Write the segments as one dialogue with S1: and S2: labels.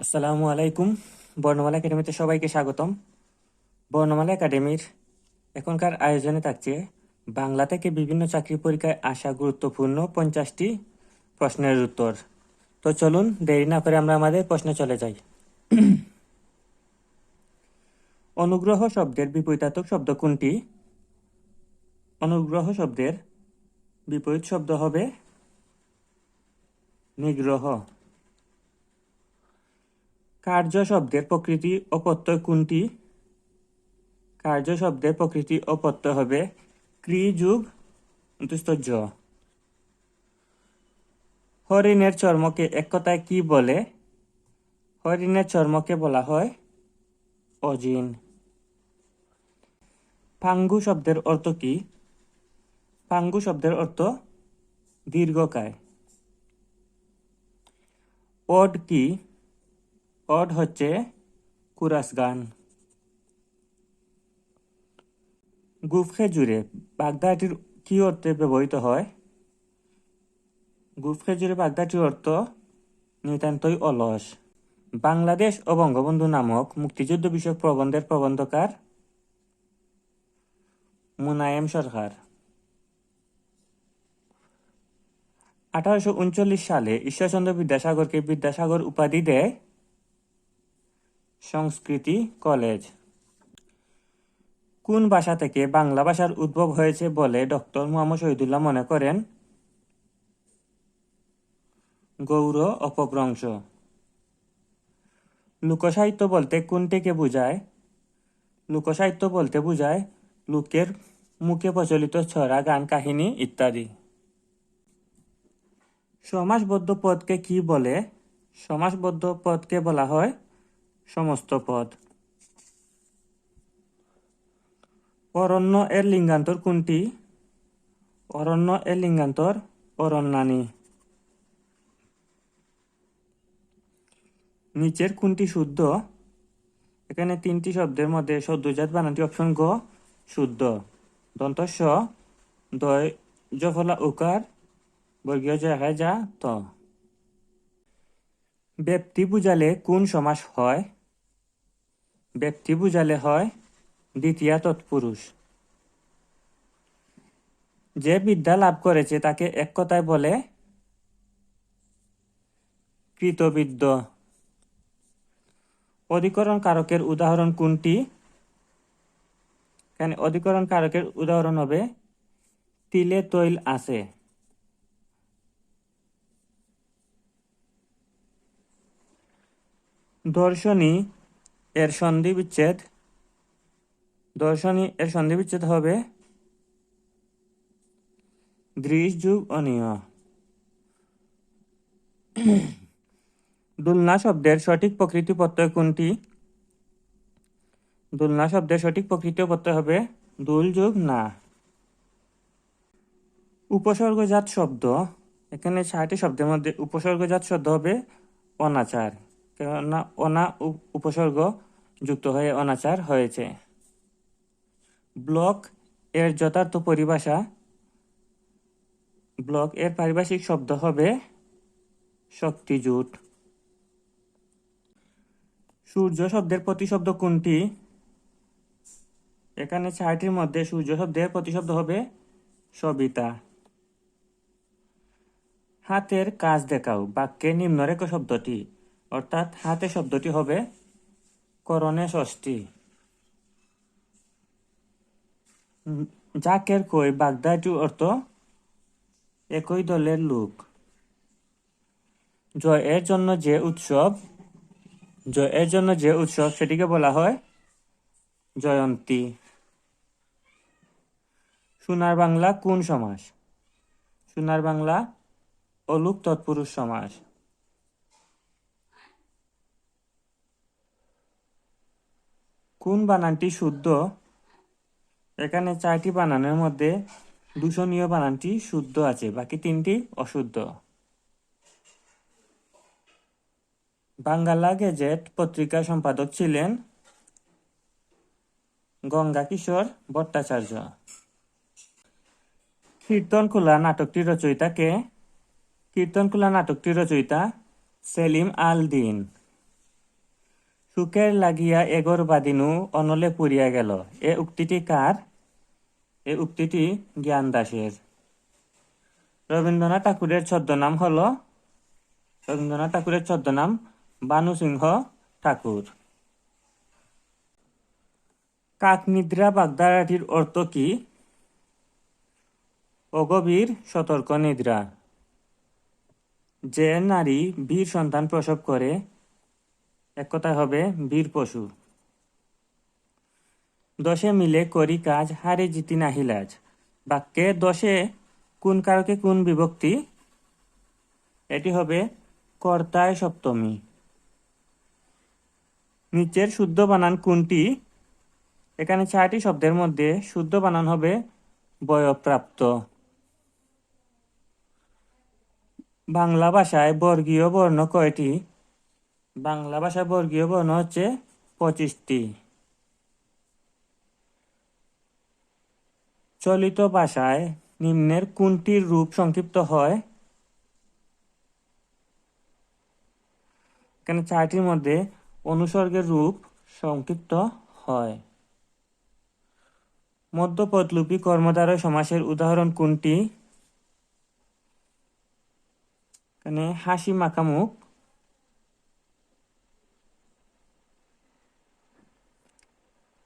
S1: আসসালামু আলাইকুম। বর্ণমালা একাডেমিতে সবাইকে স্বাগতম। বর্ণমালা একাডেমির এখনকার আয়োজনে থাকছে বাংলা থেকে বিভিন্ন চাকরি পরীক্ষায় আসা গুরুত্বপূর্ণ 50টি প্রশ্নের উত্তর। তো চলুন দেরি না করে আমরা আমাদের প্রশ্নে চলে যাই। অনুগ্রহ শব্দের বিপরীতার্থক শব্দ কোনটি? অনুগ্রহ শব্দের বিপরীত শব্দ হবে নিগ্রহ। কার্য শব্দের প্রকৃতি ও প্রত্যয় কোনটি? কার্য শব্দের প্রকৃতি ও প্রত্যয় হবে ক্রি যুগ অন্তস্থ জ। হরিণের চর্মকে এক কথায় কি বলে? হরিণের চর্মকে বলা হয় অজিন। পাঙ্গু শব্দের অর্থ কি? পাঙ্গু শব্দের অর্থ দীর্ঘকায়। ওড কি? ওড হচ্ছে কুরাস গান। গুফ খেজুরে বাগদাটির কি অর্থে ব্যবহৃত হয়? গুফ খেজুরে বাগদাটির অর্থ নিতান্তই অলস। বাংলাদেশ ও বঙ্গবন্ধু নামক মুক্তিযুদ্ধ বিষয়ক প্রবন্ধের প্রবন্ধকার মুনায়েম সরকার। 1839 সালে ঈশ্বরচন্দ্র বিদ্যাসাগরকে বিদ্যাসাগর উপাধি দেয় সংস্কৃতি কলেজ। কোন ভাষা থেকে বাংলা ভাষার উদ্ভব হয়েছে বলে ডক্টর মুহাম্মদ শহীদুল্লাহ মনে করেন? গৌড় অপভ্রংশ। লোকসাহিত্য বলতে কোনটিকে বোঝায়? লোকসাহিত্য বলতে বোঝায় লোকের মুখে প্রচলিত ছড়া, গান, কাহিনী ইত্যাদি। সমাসবদ্ধ পদকে কি বলে? সমাসবদ্ধ পদকে বলা হয় সমস্ত পদ। অরণ্য এর লিঙ্গান্তর কোনটি? অরণ্য এর লিঙ্গান্তর অরণ্যানী। নিচের কোনটি শুদ্ধ? এখানে তিনটি শব্দের মধ্যে সদ্যজাত বানানটি অপশন গ শুদ্ধ। দন্ত স, দয় জফলা উকার, বর্গীয় জায়গায় যা ত। ব্যক্তি বুঝালে কোন সমাস হয়? ব্যক্তি বুঝালে হয় দ্বিতীয়া তৎপুরুষ। যে বিদ্যা লাভ করেছে তাকে এক কথায় বলে কৃতবিদ্য। অধিকরণ কারকের উদাহরণ কোনটি? এখানে অধিকরণ কারকের উদাহরণ হবে তিলে তৈল আছে। দর্শনী এর সন্ধি বিচ্ছেদ। দর্শনী এর সন্ধি বিচ্ছেদ হবে দৃশ যুগ অনিয়। দুলনা শব্দের সঠিক প্রকৃতি প্রত্যয় কোনটি? দুলনা শব্দের সঠিক প্রকৃতি প্রত্যয় হবে দুল যুগ না। উপসর্গজাত শব্দ। এখানে 6টি শব্দের মধ্যে উপসর্গজাত শব্দ হবে অনাচার, কেননা অনা উপসর্গ যুক্ত হয়ে অনাচার হয়েছে। ব্লক এর যথার্থ পরিভাষা। ব্লক এর পারিভাষিক শব্দ হবে শক্তিজুট। সূর্য শব্দের প্রতিশব্দ কোনটি? এখানে 6টির মধ্যে সূর্য শব্দের প্রতিশব্দ হবে সবিতা। হাতের কাজ দেখাও বাক্যে নিম্নরেখ শব্দটি, অর্থাৎ হাতে শব্দটি হবে করণে ষষ্ঠী। জাকের কই বাগদাটির অর্থ একই দলের লোক। জয়ের জন্য যে উৎসব সেটিকে বলা হয় জয়ন্তী। সোনার বাংলা কোন সমাস? সোনার বাংলা অলুক তৎপুরুষ সমাস। কোন বানানটি শুদ্ধ? এখানে 4টি বানানের মধ্যে দূষণীয় বানানটি শুদ্ধ আছে, বাকি 3টি অশুদ্ধ। বাঙ্গালা গেজেট পত্রিকার সম্পাদক ছিলেন গঙ্গা কিশোর ভট্টাচার্য। কীর্তনখোলা নাটকটির রচয়িতা কে? কীর্তনখোলা নাটকটির রচয়িতা সেলিম আল দীন। সুখের লাগিয়া এগর বাদিনু অনলে পুরিয়া গেল। এ উক্তিটি কার? এ উক্তিটি জ্ঞান দাসের। রবীন্দ্রনাথ ঠাকুরের ছদ্মনাম হলো বানুসিংহ ঠাকুর। কাকনিদ্রা বাগধারাটির অর্থ কি? অগভীর সতর্ক নিদ্রা। যে নারী বীর সন্তান প্রসব করে, এক কথায় হবে বীর পশু। দশে মিলে করি কাজ, হারে জিতি নাহি লাজ। বাক্যে দশে কোন কারকে কোন বিভক্তি? এটি হবে কর্তায় সপ্তমী। নিচের শুদ্ধ বানান কোনটি? এখানে 4টি শব্দের মধ্যে শুদ্ধ বানান হবে বয়ঃপ্রাপ্ত। বাংলা ভাষায় বর্গীয় বর্ণ কয়টি? বাংলা ভাষায় বর্গীয় বর্ণ হচ্ছে 25টি। চলিত ভাষায় নিম্নের কোনটির রূপ সংক্ষিপ্ত হয়? এখানে 4টির মধ্যে অনুসর্গের রূপ সংক্ষিপ্ত হয়। মধ্যপদলোপী কর্মধারয় সমাসের উদাহরণ কোনটি? এখানে হাসি মাখা মুখ,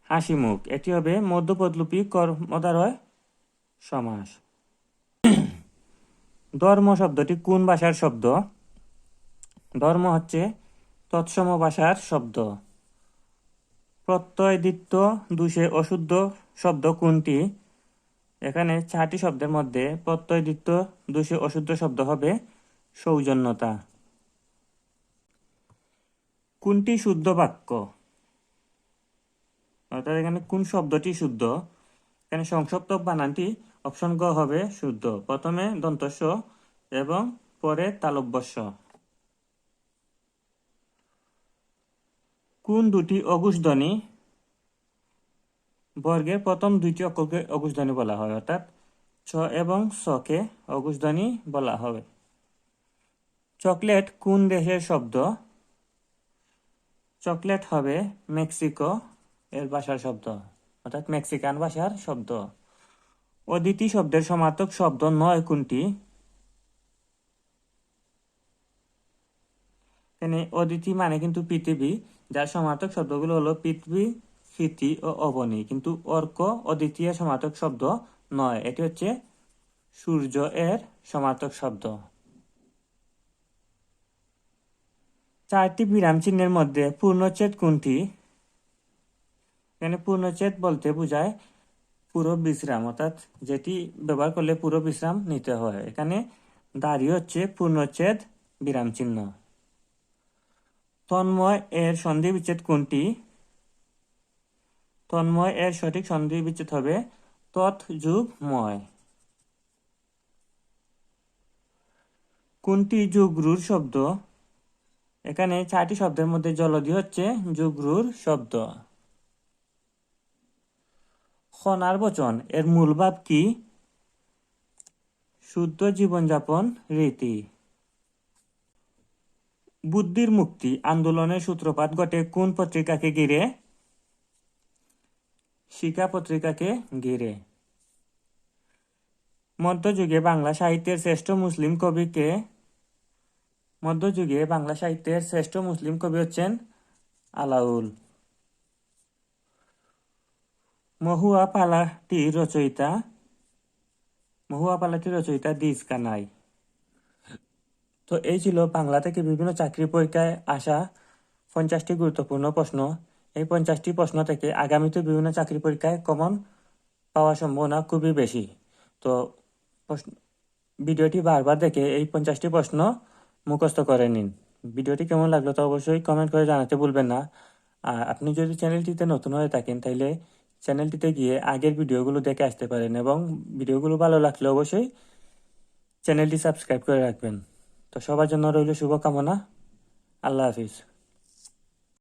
S1: হাসি মুখ, এটি হবে মধ্যপদলোপী কর্মধারয় সমাস। ধর্ম শব্দটি কোন ভাষার শব্দ? ধর্ম হচ্ছে তৎসম ভাষার শব্দ। প্রত্যয় দ্বিত্ব দুষে অশুদ্ধ শব্দ কোনটি? এখানে 4টি শব্দের মধ্যে প্রত্যয় দ্বিত্ব দুষে অশুদ্ধ শব্দ হবে সৌজন্যতা। কোনটি শুদ্ধ বাক্য? অর্থাৎ এখানে কোন শব্দটি শুদ্ধ? এখানে সংক্ষিপ্ত বানানটি অপশন গ হবে শুদ্ধ। প্রথমে দন্তস্ব এবং পরে তালব্যস্য। কোন দুটি অঘোষধ্বনি বর্গের প্রথম 2টি অক্ষরকে অঘোষধ্বনি বলা হয়? অর্থাৎ ছ এবং কে অঘোষধ্বনি বলা হবে। চকলেট কোন দেশের শব্দ? চকলেট হবে মেক্সিকো এর ভাষার শব্দ, অর্থাৎ মেক্সিকান ভাষার শব্দ। অদিতি শব্দের সমার্থক শব্দ নয় কোনটি? এখানে অদিতি মানে কিন্তু পৃথিবী, যার সমার্থক শব্দগুলো হলো পৃথিবী, ক্ষিতি ও অবনী। কিন্তু অর্ক অদ্বিতীয় সমার্থক শব্দ নয়, এটি হচ্ছে সূর্য এর সমার্থক শব্দ। 4টি বিরাম চিহ্নের মধ্যে পূর্ণচ্ছেদ কোনটি? এখানে পূর্ণচ্ছেদ বলতে বোঝায় পুরো বিশ্রাম, অর্থাৎ যেটি ব্যবহার করলে পুরো বিশ্রাম নিতে হয়। এখানে দাঁড়িয়ে হচ্ছে পূর্ণচ্ছেদ বিরাম চিহ্ন। তন্ময় এর সন্ধি বিচ্ছেদ কোনটি? তন্ময় এর সঠিক সন্ধি বিচ্ছেদ হবে তৎ যোগ ময়। কোনটি যুগরুর শব্দ? এখানে 4টি শব্দের মধ্যে জলধি হচ্ছে যুগরুর শব্দ। খনার বচন এর মূল ভাব কি? শুদ্ধ জীবনযাপন রীতি। বুদ্ধির মুক্তি আন্দোলনের সূত্রপাত ঘটে কোন পত্রিকাকে ঘিরে? শিক্ষা পত্রিকাকে ঘিরে। মধ্যযুগে বাংলা সাহিত্যের শ্রেষ্ঠ মুসলিম কবি কে? মধ্যযুগে বাংলা সাহিত্যের শ্রেষ্ঠ মুসলিম কবি হচ্ছেন আলাউল। মহুয়া পালাটির রচয়িতা দিজ কানাই। তো এই ছিল বাংলা থেকে বিভিন্ন চাকরি পরীক্ষায় আসা 50টি গুরুত্বপূর্ণ প্রশ্ন। এই 50টি প্রশ্ন থেকে আগামীতে বিভিন্ন চাকরি পরীক্ষায় কমন পাওয়ার সম্ভাবনা খুবই বেশি। তো ভিডিওটি বারবার দেখে এই 50টি প্রশ্ন মুখস্থ করে নিন। ভিডিওটি কেমন লাগলো তো অবশ্যই কমেন্ট করে জানাতে ভুলবেন না। আর আপনি যদি চ্যানেলটিতে নতুন হয়ে থাকেন তাহলে চ্যানেলটিতে গিয়ে আগের ভিডিওগুলো দেখে আসতে পারেন, এবং ভিডিওগুলো ভালো লাগলে অবশ্যই চ্যানেলটি সাবস্ক্রাইব করে রাখবেন। তো সবার জন্য রইল শুভকামনা। আল্লাহ হাফিজ।